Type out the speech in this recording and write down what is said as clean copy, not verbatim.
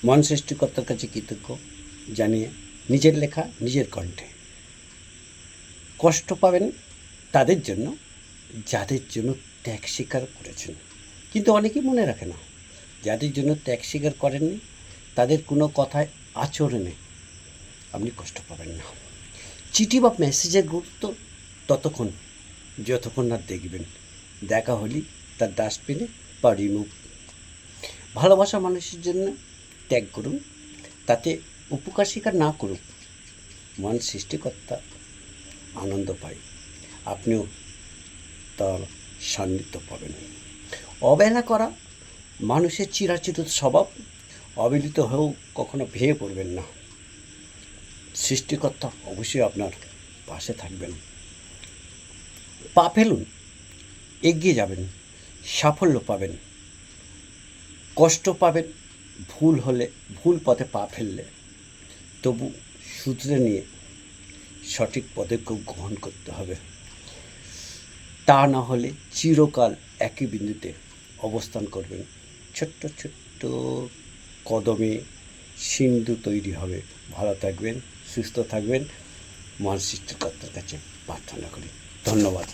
মন সৃষ্টিকর্তার কাছে কৃতজ্ঞ জানিয়ে নিজের লেখা নিজের কণ্ঠে। কষ্ট পাবেন তাদের জন্য যাদের জন্য ত্যাগ স্বীকার করেছেন, কিন্তু অনেকেই মনে রাখে না। যাদের জন্য ত্যাগ স্বীকার করেননি তাদের কোনো কথায় আচরণে আপনি কষ্ট পাবেন না। চিঠি বা মেসেজের গুরুত্ব ততক্ষণ যতক্ষণ না দেখবেন দেখা হলেই তার ডাস্টবিনে বা রিমুভ। ভালোবাসা মানুষের জন্য ত্যাগ করুন, তাতে উপকার স্বীকার না করুক, মন সৃষ্টিকর্তা আনন্দ পায়, আপনিও তার সান্নিধ্য পাবেন। অবহেলা করা মানুষের চিরাচরিত স্বভাব, অবহেলিত হয়েও কখনো ভেঙে পড়বেন না। সৃষ্টিকর্তা অবশ্যই আপনার পাশে থাকবেন। পা ফেলুন, এগিয়ে যাবেন, সাফল্য পাবেন। কষ্ট পাবেন ভুল হলে, ভুল পথে পা ফেললে, তবু শুধরে নিয়ে সঠিক পদক্ষেপ গ্রহণ করতে হবে। তা না হলে চিরকাল একই বিন্দুতে অবস্থান করবেন। ছোট্ট ছোট্ট কদমে সিন্ধু তৈরি হবে। ভালো থাকবেন, সুস্থ থাকবেন, মন সৃষ্টিকর্তার কাছে প্রার্থনা করি। ধন্যবাদ।